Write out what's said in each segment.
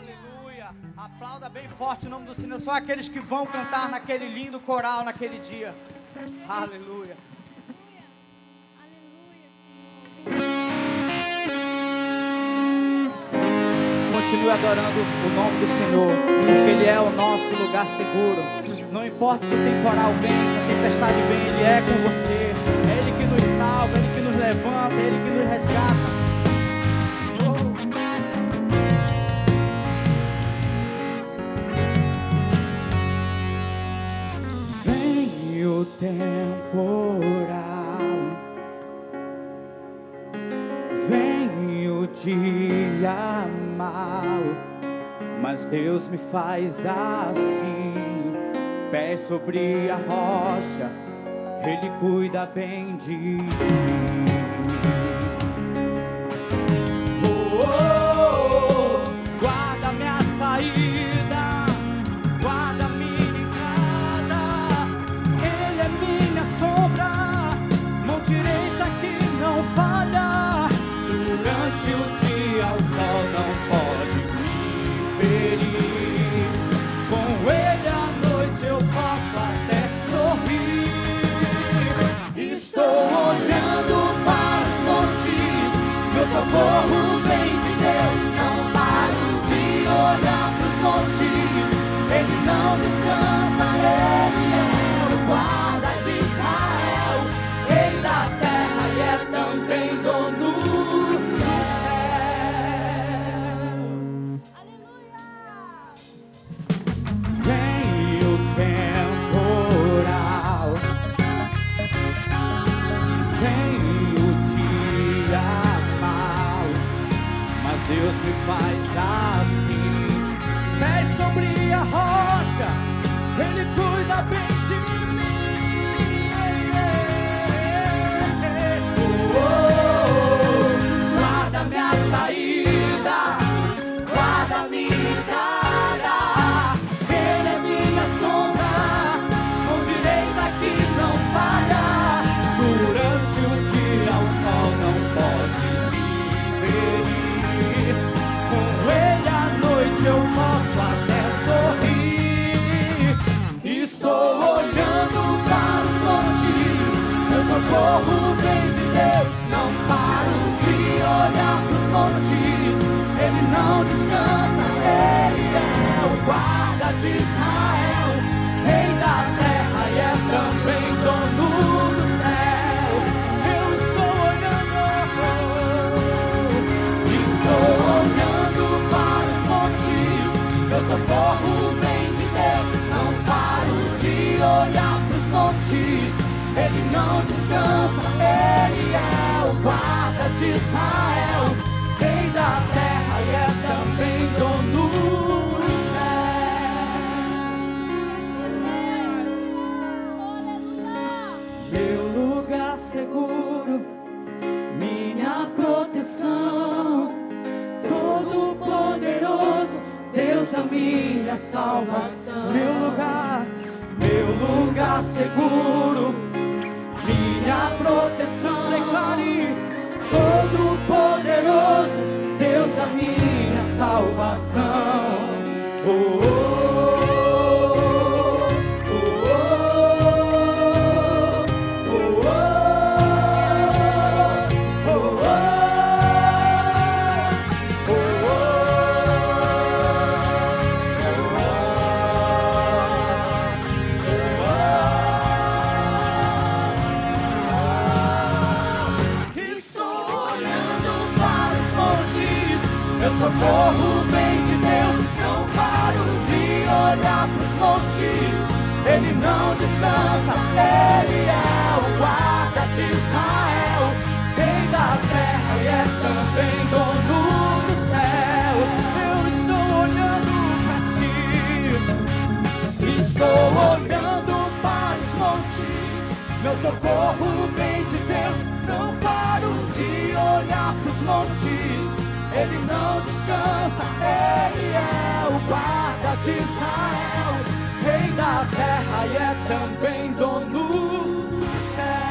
Aleluia. Aplauda bem forte o nome do Senhor. Só aqueles que vão cantar naquele lindo coral naquele dia. Aleluia. Continue adorando o nome do Senhor, porque Ele é o nosso lugar seguro. Não importa se o temporal vem, se a tempestade vem, Ele é com você. É Ele que nos salva, é Ele que nos levanta, é Ele que nos resgata. Vem o temporal, vem o dia mal, mas Deus me faz assim, pés sobre a rocha, Ele cuida bem de mim. Oh, oh, oh, guarda minha saída, guarda minha entrada, Ele é minha sombra, mão direita que não falha. Durante o dia o sol não pode me ferir, com Ele à noite eu posso até sorrir. Estou olhando para os montes, meu socorro vem de Deus. Não paro de olhar para os montes, Ele não descansa, Ele é o guarda de Israel, Rei da terra e é também dono. Deus me faz assim, pés sobre a rocha, Ele cuida bem de mim. Oh, oh, oh, guarda minha saída, guarda minha entrada, Ele é minha sombra, mão direita que não falha. Durante o dia o sol não pode me ferir, eu posso até sorrir. Estou olhando para os montes, meu socorro vem de Deus. Não paro de olhar para os montes, Ele não descansa, Ele é o guarda de Israel, Rei da terra e é também dono do céu. Eu estou olhando para os montes, meu socorro vem de Deus. Não paro de olhar para os montes, Ele não descansa, Ele é o guarda de Israel, Rei da terra e é também dono do céu. Meu lugar seguro, minha proteção, todo poderoso, Deus da minha salvação. Meu lugar seguro, minha proteção. Declare: todo poderoso, Deus da minha salvação. Oh, oh, oh, oh, oh, oh, oh, oh. Meu socorro vem de Deus. Não paro de olhar pros montes, Ele não descansa, Ele é o guarda de Israel, Rei da terra e é também dono do céu. Eu estou olhando pra ti, estou olhando para os montes, meu socorro vem de Deus. Não paro de olhar pros montes, Ele não descansa, Ele é o guarda de Israel, Rei da terra e é também dono do céu.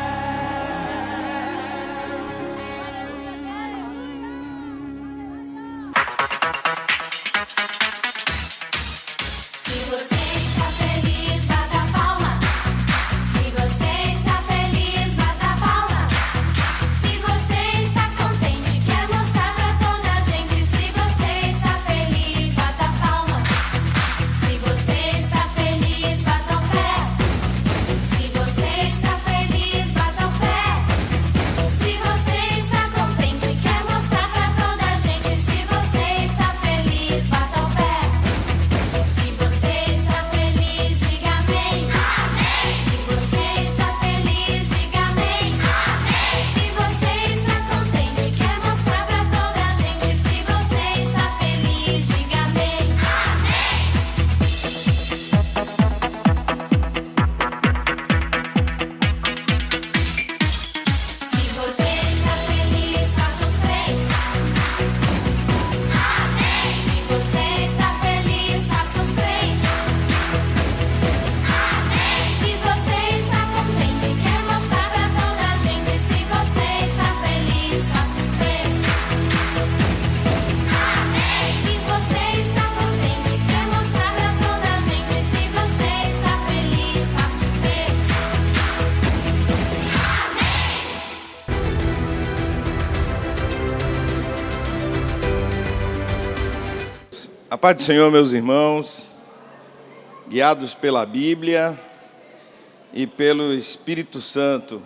A paz do Senhor, meus irmãos, guiados pela Bíblia e pelo Espírito Santo.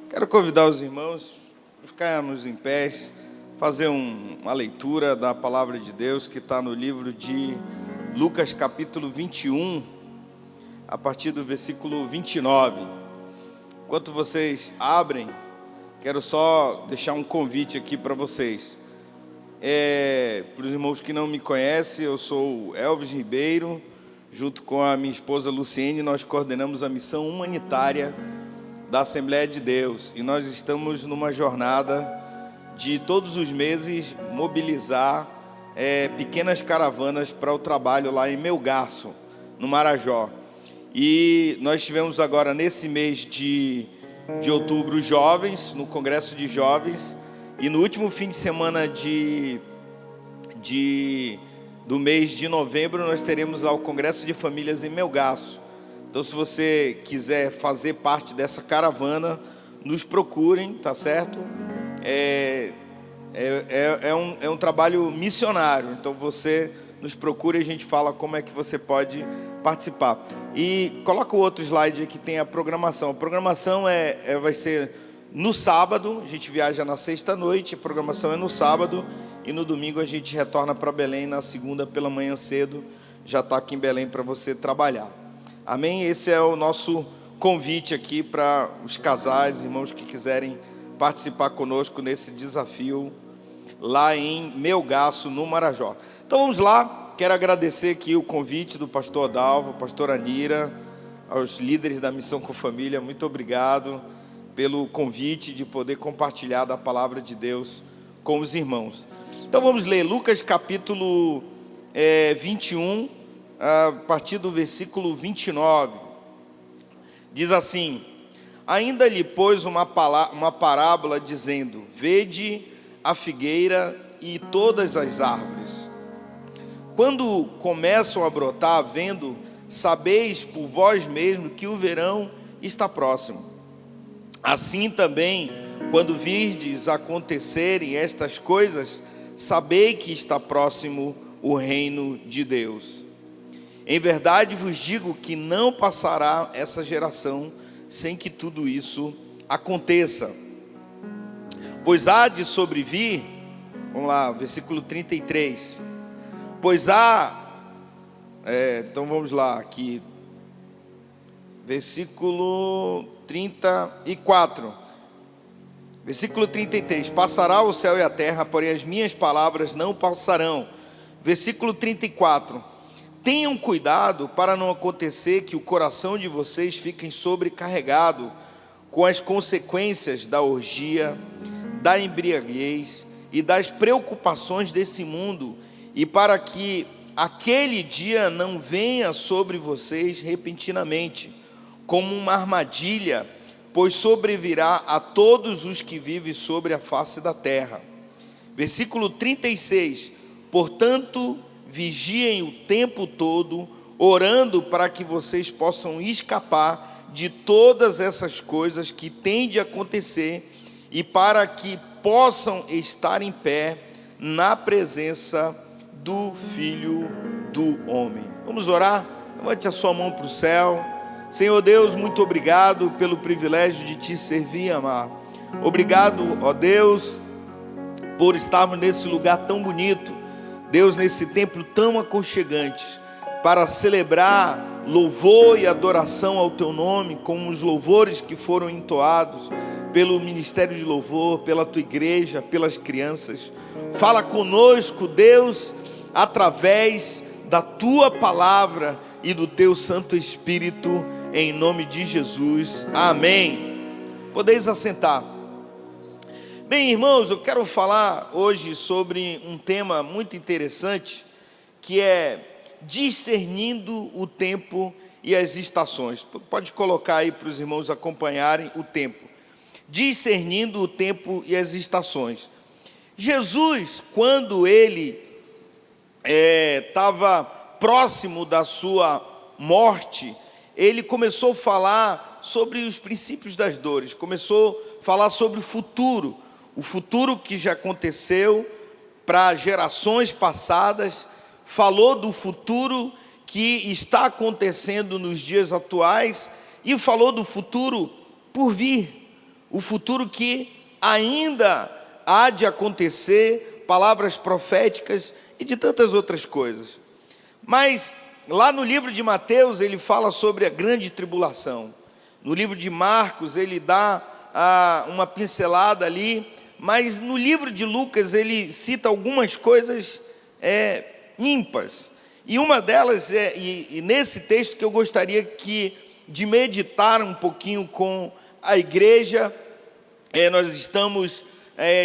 Quero convidar os irmãos a ficarmos em pés, fazer uma leitura da palavra de Deus que está no livro de Lucas capítulo 21, a partir do versículo 29. Enquanto vocês abrem, quero só deixar um convite aqui para vocês. Para os irmãos que não me conhecem, eu sou Elvis Ribeiro, junto com a minha esposa Luciene, nós coordenamos a missão humanitária da Assembleia de Deus, e nós estamos numa jornada de todos os meses mobilizar pequenas caravanas para o trabalho lá em Melgaço, no Marajó. E nós tivemos agora nesse mês de outubro jovens, no Congresso de Jovens, e no último fim de semana do mês de novembro nós teremos lá o Congresso de Famílias em Melgaço. Então, se você quiser fazer parte dessa caravana, nos procurem, tá certo? É um trabalho missionário, então você nos procura e a gente fala como é que você pode participar. E coloca o outro slide aí que tem a programação. A programação vai ser no sábado, a gente viaja na sexta-noite, a programação é no sábado, e no domingo a gente retorna para Belém, na segunda pela manhã cedo, já está aqui em Belém para você trabalhar. Amém? Esse é o nosso convite aqui para os casais, irmãos que quiserem participar conosco nesse desafio lá em Melgaço, no Marajó. Então vamos lá, quero agradecer aqui o convite do pastor Adalvo, pastor Anira, aos líderes da Missão com Família, muito obrigado pelo convite de poder compartilhar da palavra de Deus com os irmãos. Então vamos ler Lucas capítulo 21, a partir do versículo 29. Diz assim: ainda lhe pôs uma parábola dizendo: vede a figueira e todas as árvores. Quando começam a brotar, vendo, sabeis por vós mesmos que o verão está próximo. Assim também, quando virdes acontecerem estas coisas, sabei que está próximo o reino de Deus. Em verdade vos digo que não passará essa geração sem que tudo isso aconteça. Pois há de sobrevir, vamos lá, versículo 33. Pois há, então vamos lá, aqui, versículo 34. Versículo 33. Passará o céu e a terra, porém as minhas palavras não passarão. Versículo 34. Tenham cuidado para não acontecer que o coração de vocês fique sobrecarregado com as consequências da orgia, da embriaguez e das preocupações desse mundo, e para que aquele dia não venha sobre vocês repentinamente, como uma armadilha, pois sobrevirá a todos os que vivem sobre a face da terra. Versículo 36. Portanto, vigiem o tempo todo, orando para que vocês possam escapar de todas essas coisas que têm de acontecer, e para que possam estar em pé na presença do Filho do Homem. Vamos orar? Levante a sua mão para o céu. Senhor Deus, muito obrigado pelo privilégio de te servir e amar. Obrigado, ó Deus, por estarmos nesse lugar tão bonito, Deus, nesse templo tão aconchegante, para celebrar louvor e adoração ao teu nome, com os louvores que foram entoados pelo Ministério de Louvor, pela tua igreja, pelas crianças. Fala conosco, Deus, através da tua palavra e do teu Santo Espírito, em nome de Jesus, amém. Podeis assentar. Bem, irmãos, eu quero falar hoje sobre um tema muito interessante, que é discernindo o tempo e as estações. Pode colocar aí para os irmãos acompanharem o tempo. Discernindo o tempo e as estações. Jesus, quando ele estava próximo da sua morte, ele começou a falar sobre os princípios das dores, começou a falar sobre o futuro que já aconteceu para gerações passadas, falou do futuro que está acontecendo nos dias atuais e falou do futuro por vir, o futuro que ainda há de acontecer, palavras proféticas e de tantas outras coisas. Mas lá no livro de Mateus ele fala sobre a grande tribulação. No livro de Marcos ele dá uma pincelada ali, mas no livro de Lucas ele cita algumas coisas ímpares. E uma delas e nesse texto que eu gostaria de meditar um pouquinho com a igreja. Nós estamos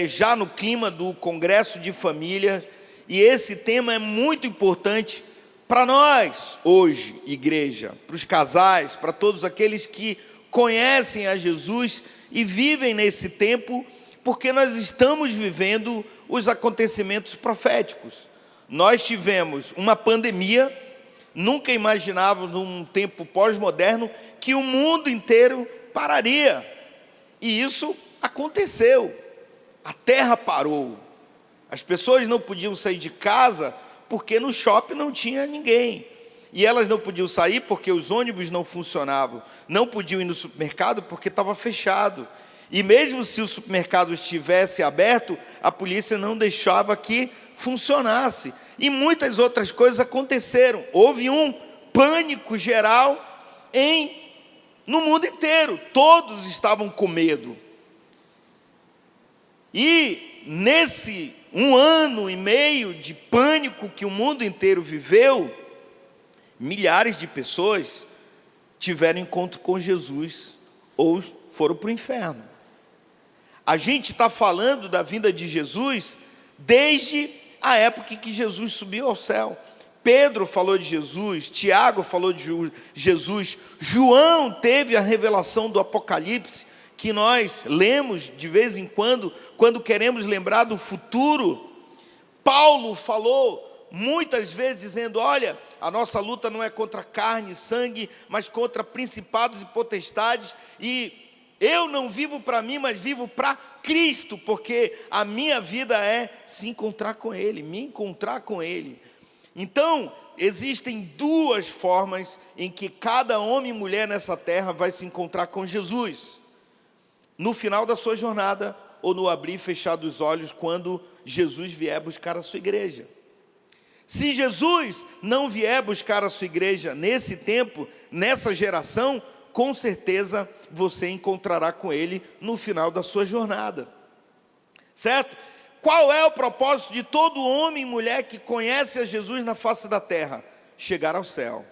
já no clima do Congresso de Família, e esse tema é muito importante para nós hoje, igreja, para os casais, para todos aqueles que conhecem a Jesus e vivem nesse tempo, porque nós estamos vivendo os acontecimentos proféticos. Nós tivemos uma pandemia, nunca imaginávamos num tempo pós-moderno que o mundo inteiro pararia, e isso aconteceu. A terra parou, as pessoas não podiam sair de casa porque no shopping não tinha ninguém, e elas não podiam sair porque os ônibus não funcionavam, não podiam ir no supermercado porque estava fechado, e mesmo se o supermercado estivesse aberto, a polícia não deixava que funcionasse, e muitas outras coisas aconteceram. Houve um pânico geral no mundo inteiro, todos estavam com medo. E nesse 1 ano e meio de pânico que o mundo inteiro viveu, milhares de pessoas tiveram encontro com Jesus ou foram para o inferno. A gente está falando da vinda de Jesus desde a época em que Jesus subiu ao céu. Pedro falou de Jesus, Tiago falou de Jesus, João teve a revelação do Apocalipse, que nós lemos de vez em quando queremos lembrar do futuro. Paulo falou muitas vezes dizendo: olha, a nossa luta não é contra carne e sangue, mas contra principados e potestades, e eu não vivo para mim, mas vivo para Cristo, porque a minha vida é se encontrar com Ele, me encontrar com Ele. Então, existem 2 formas em que cada homem e mulher nessa terra vai se encontrar com Jesus: no final da sua jornada, ou no abrir e fechar dos olhos, quando Jesus vier buscar a sua igreja. Se Jesus não vier buscar a sua igreja nesse tempo, nessa geração, com certeza você encontrará com Ele no final da sua jornada, certo? Qual é o propósito de todo homem e mulher que conhece a Jesus na face da terra? Chegar ao céu.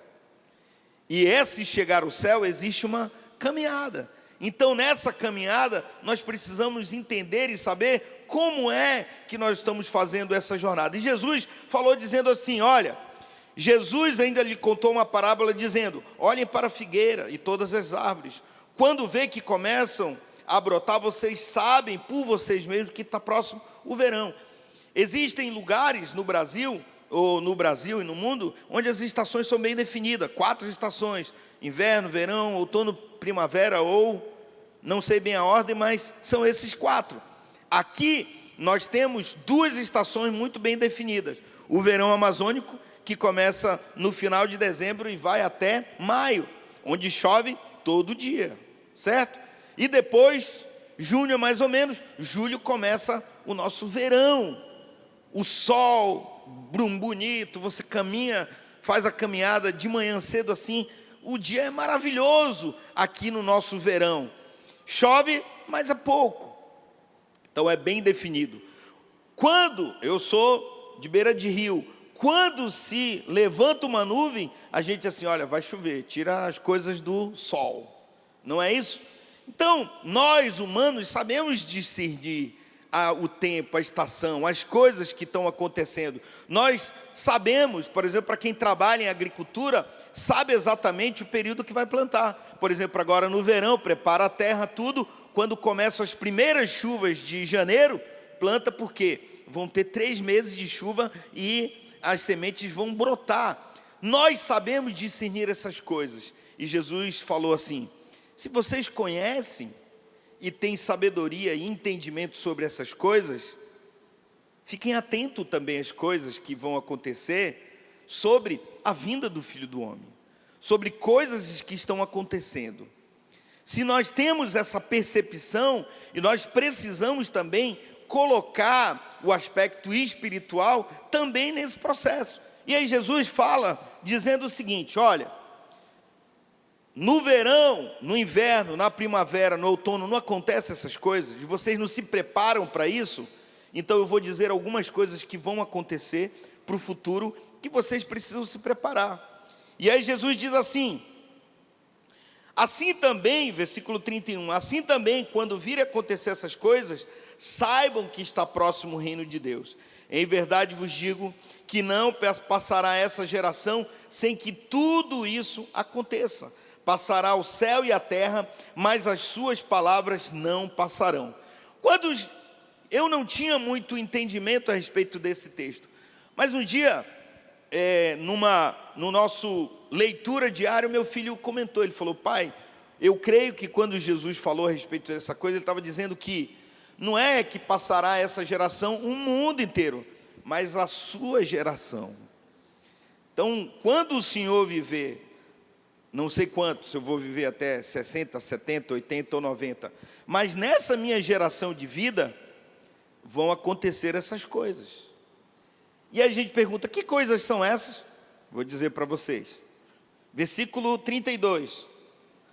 E esse chegar ao céu existe uma caminhada. Então nessa caminhada nós precisamos entender e saber como é que nós estamos fazendo essa jornada. E Jesus falou dizendo assim, olha, Jesus ainda lhe contou uma parábola dizendo: olhem para a figueira e todas as árvores, quando vê que começam a brotar, vocês sabem por vocês mesmos que está próximo o verão. Existem lugares no Brasil e no mundo, onde as estações são bem definidas, 4 estações: inverno, verão, outono, primavera, ou não sei bem a ordem, mas são esses 4. Aqui nós temos 2 estações muito bem definidas: o verão amazônico, que começa no final de dezembro e vai até maio, onde chove todo dia, certo? E depois, junho mais ou menos, julho começa o nosso verão, o sol bonito, você caminha, faz a caminhada de manhã cedo assim, o dia é maravilhoso aqui no nosso verão. Chove, mas é pouco, então é bem definido. Quando eu sou de beira de rio, quando se levanta uma nuvem, a gente assim, olha, vai chover, tira as coisas do sol, não é isso? Então, nós humanos sabemos discernir o tempo, a estação, as coisas que estão acontecendo. Nós sabemos, por exemplo, para quem trabalha em agricultura, sabe exatamente o período que vai plantar. Por exemplo, agora no verão, prepara a terra, tudo. Quando começam as primeiras chuvas de janeiro, planta, porque vão ter 3 meses de chuva e as sementes vão brotar. Nós sabemos discernir essas coisas. E Jesus falou assim: se vocês conhecem e têm sabedoria e entendimento sobre essas coisas, fiquem atentos também às coisas que vão acontecer, sobre a vinda do Filho do Homem, sobre coisas que estão acontecendo. Se nós temos essa percepção, e nós precisamos também colocar o aspecto espiritual também nesse processo. E aí Jesus fala, dizendo o seguinte: olha, no verão, no inverno, na primavera, no outono, não acontecem essas coisas, vocês não se preparam para isso, então eu vou dizer algumas coisas que vão acontecer para o futuro, que vocês precisam se preparar. E aí Jesus diz assim: assim também, versículo 31, assim também, quando virem acontecer essas coisas, saibam que está próximo o reino de Deus. Em verdade vos digo que não passará essa geração sem que tudo isso aconteça. Passará o céu e a terra, mas as suas palavras não passarão. Quando eu não tinha muito entendimento a respeito desse texto, mas um dia, no nosso leitura diária, meu filho comentou, ele falou: pai, eu creio que quando Jesus falou a respeito dessa coisa, ele estava dizendo que não é que passará essa geração, o mundo inteiro, mas a sua geração. Então, quando o Senhor viver, não sei quanto, se eu vou viver até 60, 70, 80 ou 90, mas nessa minha geração de vida, vão acontecer essas coisas. E a gente pergunta: que coisas são essas? Vou dizer para vocês. Versículo 32.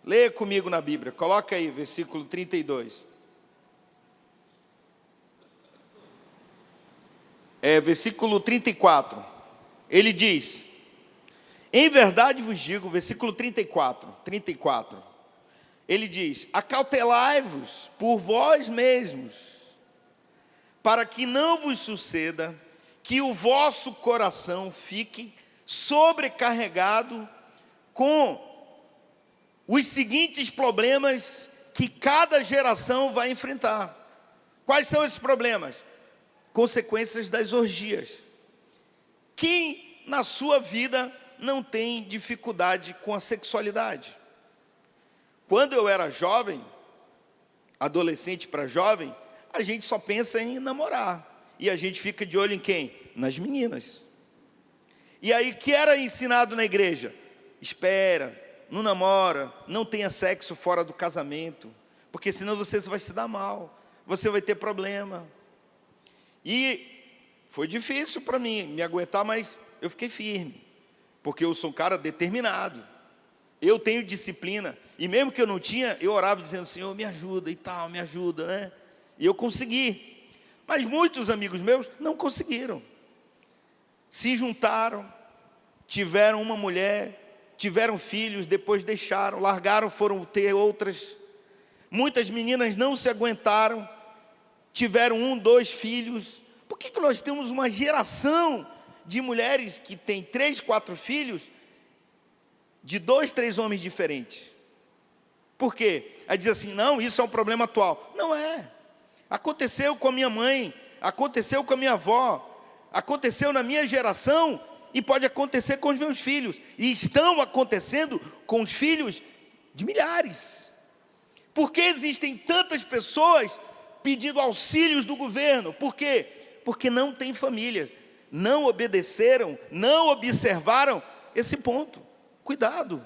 Leia comigo na Bíblia, coloca aí, versículo 32. Versículo 34. Ele diz: em verdade vos digo, versículo 34. Ele diz: acautelai-vos por vós mesmos, para que não vos suceda que o vosso coração fique sobrecarregado com os seguintes problemas que cada geração vai enfrentar. Quais são esses problemas? Consequências das orgias. Quem na sua vida não tem dificuldade com a sexualidade? Quando eu era jovem, adolescente para jovem, a gente só pensa em namorar. E a gente fica de olho em quem? Nas meninas. E aí, que era ensinado na igreja? Espera, não namora, não tenha sexo fora do casamento, porque senão você vai se dar mal, você vai ter problema. E foi difícil para mim me aguentar, mas eu fiquei firme, porque eu sou um cara determinado, eu tenho disciplina, e mesmo que eu não tinha, eu orava dizendo: Senhor, me ajuda e tal, me ajuda, né? E eu consegui. Mas muitos amigos meus não conseguiram. Se juntaram, tiveram uma mulher, tiveram filhos, depois deixaram, largaram, foram ter outras. Muitas meninas não se aguentaram, tiveram 1, 2 filhos. Por que nós temos uma geração de mulheres que tem 3, 4 filhos de 2, 3 homens diferentes? Por quê? Aí diz assim: não, isso é um problema atual. Não é. Aconteceu com a minha mãe, aconteceu com a minha avó, aconteceu na minha geração e pode acontecer com os meus filhos. E estão acontecendo com os filhos de milhares. Por que existem tantas pessoas pedindo auxílios do governo? Por quê? Porque não tem família, não obedeceram, não observaram esse ponto. Cuidado.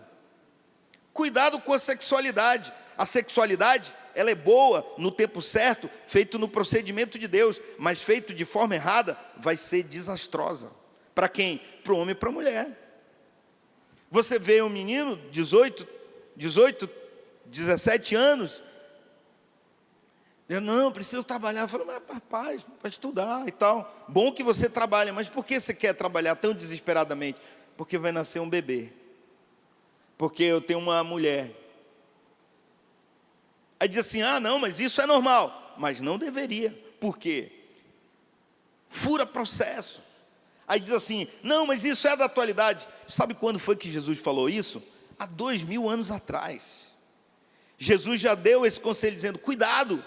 Cuidado com a sexualidade. A sexualidade, ela é boa no tempo certo, feito no procedimento de Deus, mas feito de forma errada, vai ser desastrosa. Para quem? Para o homem e para a mulher. Você vê um menino, 18, 17 anos, eu não, preciso trabalhar. Eu falo: mas rapaz, para estudar e tal. Bom que você trabalha, mas por que você quer trabalhar tão desesperadamente? Porque vai nascer um bebê. Porque eu tenho uma mulher. Aí diz assim: ah, não, mas isso é normal. Mas não deveria. Por quê? Fura processo. Aí diz assim: não, mas isso é da atualidade. Sabe quando foi que Jesus falou isso? Há 2000 anos atrás. Jesus já deu esse conselho dizendo: cuidado.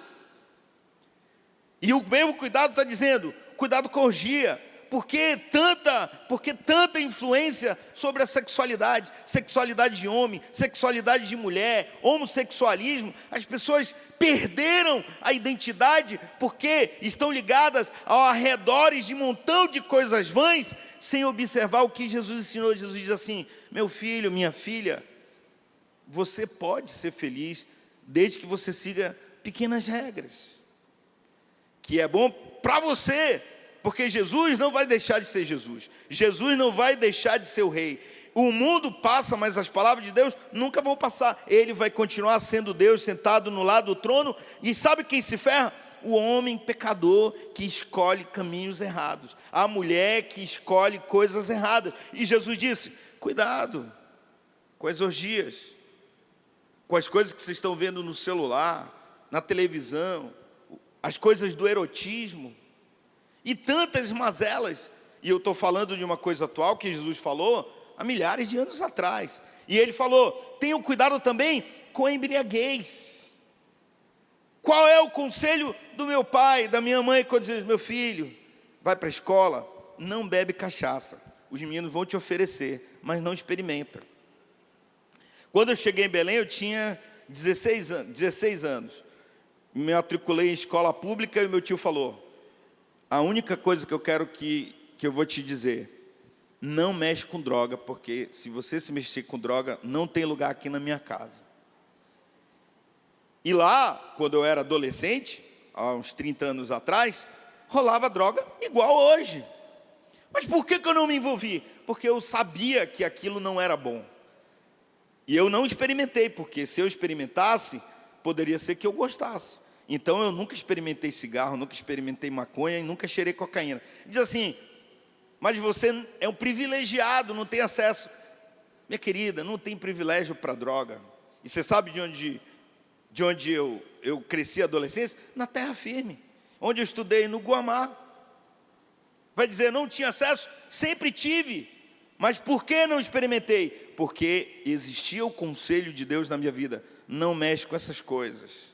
E o mesmo cuidado está dizendo: cuidado com a orgia. Por que tanta influência sobre a sexualidade? Sexualidade de homem, sexualidade de mulher, homossexualismo. As pessoas perderam a identidade porque estão ligadas ao arredores de um montão de coisas vãs, sem observar o que Jesus ensinou. Jesus diz assim: meu filho, minha filha, você pode ser feliz desde que você siga pequenas regras, que é bom para você, porque Jesus não vai deixar de ser Jesus, Jesus não vai deixar de ser o rei. O mundo passa, mas as palavras de Deus nunca vão passar. Ele vai continuar sendo Deus, sentado no lado do trono. E sabe quem se ferra? O homem pecador que escolhe caminhos errados, a mulher que escolhe coisas erradas. E Jesus disse: cuidado com as orgias, com as coisas que vocês estão vendo no celular, na televisão, as coisas do erotismo e tantas mazelas. E eu estou falando de uma coisa atual que Jesus falou há milhares de anos atrás. E ele falou: tenham cuidado também com a embriaguez. Qual é o conselho do meu pai, da minha mãe, quando diz: meu filho, vai para a escola, não bebe cachaça. Os meninos vão te oferecer, mas não experimenta. Quando eu cheguei em Belém, eu tinha 16 anos. Me matriculei em escola pública e meu tio falou: a única coisa que eu quero que eu vou te dizer, não mexe com droga, porque se você se mexer com droga, não tem lugar aqui na minha casa. E lá, quando eu era adolescente, há uns 30 anos atrás, rolava droga igual hoje. Mas por que eu não me envolvi? Porque eu sabia que aquilo não era bom. E eu não experimentei, porque se eu experimentasse, poderia ser que eu gostasse. Então eu nunca experimentei cigarro, nunca experimentei maconha e nunca cheirei cocaína. Diz assim: mas você é um privilegiado, não tem acesso. Minha querida, não tem privilégio para droga. E você sabe de onde eu cresci a adolescência? Na terra firme, onde eu estudei no Guamá. Vai dizer: não tinha acesso? Sempre tive. Mas por que não experimentei? Porque existia o conselho de Deus na minha vida: não mexe com essas coisas.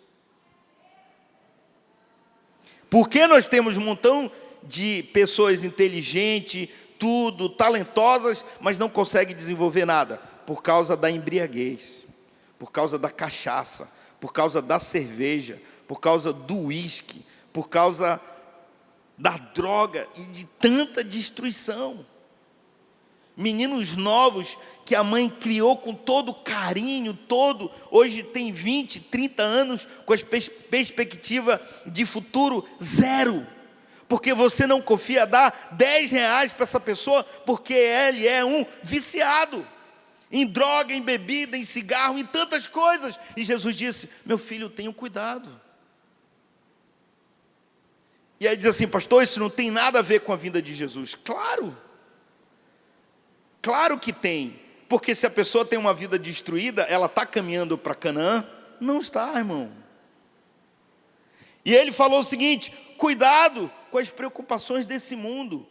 Por que nós temos um montão de pessoas inteligentes, tudo, talentosas, mas não conseguem desenvolver nada? Por causa da embriaguez, por causa da cachaça, por causa da cerveja, por causa do uísque, por causa da droga e de tanta destruição. Meninos novos que a mãe criou com todo carinho, hoje tem 20, 30 anos, com a perspectiva de futuro zero, porque você não confia dar 10 reais para essa pessoa, porque ele é um viciado em droga, em bebida, em cigarro, em tantas coisas. E Jesus disse: meu filho, tenha cuidado. E aí diz assim: pastor, isso não tem nada a ver com a vinda de Jesus. Claro que tem, porque se a pessoa tem uma vida destruída, ela está caminhando para Canaã? Não está, irmão. E ele falou o seguinte: cuidado com as preocupações desse mundo.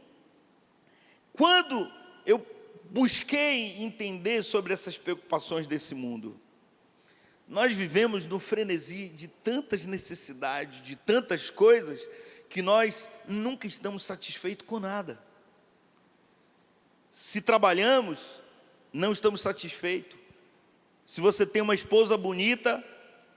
Quando eu busquei entender sobre essas preocupações desse mundo, nós vivemos no frenesi de tantas necessidades, de tantas coisas, que nós nunca estamos satisfeitos com nada. Se trabalhamos, não estamos satisfeitos. Se você tem uma esposa bonita,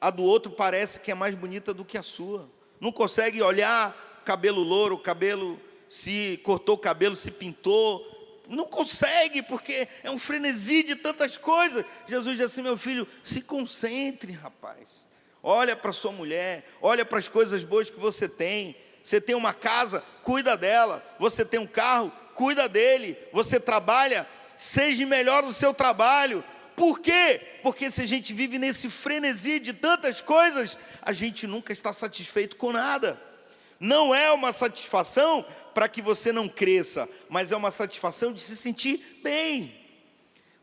a do outro parece que é mais bonita do que a sua. Não consegue olhar cabelo louro, cabelo, se cortou o cabelo, se pintou. Não consegue, porque é um frenesi de tantas coisas. Jesus diz assim: meu filho, se concentre, rapaz. Olha para sua mulher, olha para as coisas boas que você tem. Você tem uma casa, cuida dela. Você tem um carro, cuida dele. Você trabalha, seja melhor no seu trabalho. Por quê? Porque se a gente vive nesse frenesi de tantas coisas, a gente nunca está satisfeito com nada. Não é uma satisfação para que você não cresça, mas é uma satisfação de se sentir bem.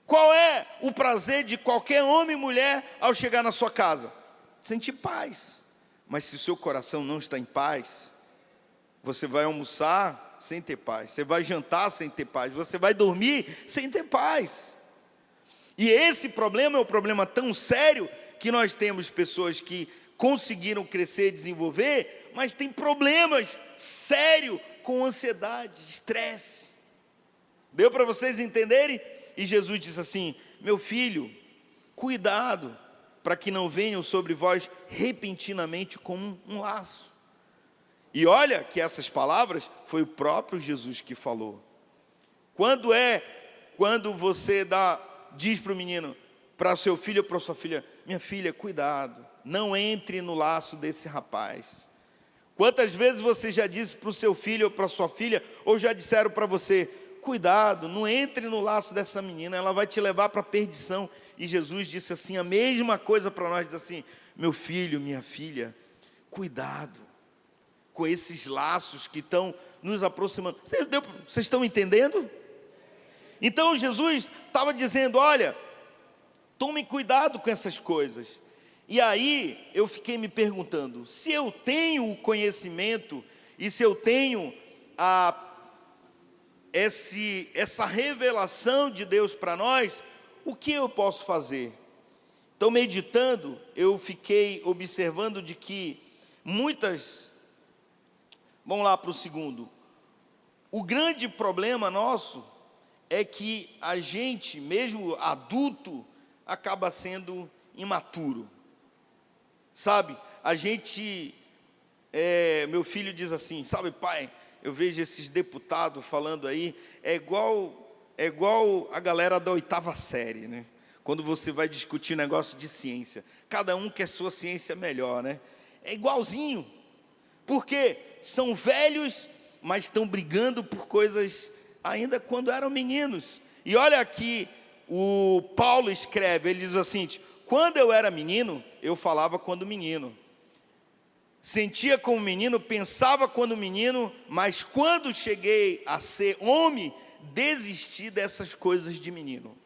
Qual é o prazer de qualquer homem e mulher ao chegar na sua casa? Sentir paz. Mas se o seu coração não está em paz, você vai almoçar sem ter paz, você vai jantar sem ter paz, você vai dormir sem ter paz. E esse problema é um problema tão sério que nós temos pessoas que conseguiram crescer e desenvolver, mas tem problemas sérios com ansiedade, estresse. Deu para vocês entenderem? E Jesus disse assim: meu filho, cuidado para que não venham sobre vós repentinamente como um laço. E olha que essas palavras foi o próprio Jesus que falou. Quando você diz para o menino, para o seu filho ou para a sua filha: minha filha, cuidado, não entre no laço desse rapaz. Quantas vezes você já disse para o seu filho ou para a sua filha, ou já disseram para você: cuidado, não entre no laço dessa menina, ela vai te levar para a perdição. E Jesus disse assim, a mesma coisa para nós, diz assim: meu filho, minha filha, cuidado com esses laços que estão nos aproximando. Vocês estão entendendo? Então Jesus estava dizendo: olha, tomem cuidado com essas coisas. E aí eu fiquei me perguntando, se eu tenho o conhecimento e se eu tenho essa revelação de Deus para nós, o que eu posso fazer? Então, meditando, eu fiquei observando de que vamos lá para o segundo. O grande problema nosso é que a gente, mesmo adulto, acaba sendo imaturo. Sabe, a gente, meu filho diz assim: sabe, pai, eu vejo esses deputados falando aí, é igual a galera da 8ª série, né? Quando você vai discutir negócio de ciência, cada um quer sua ciência melhor, né? É igualzinho, porque são velhos, mas estão brigando por coisas ainda quando eram meninos. E olha aqui, o Paulo escreve, ele diz assim: quando eu era menino, eu falava quando menino, sentia como menino, pensava quando menino, mas quando cheguei a ser homem, desisti dessas coisas de menino.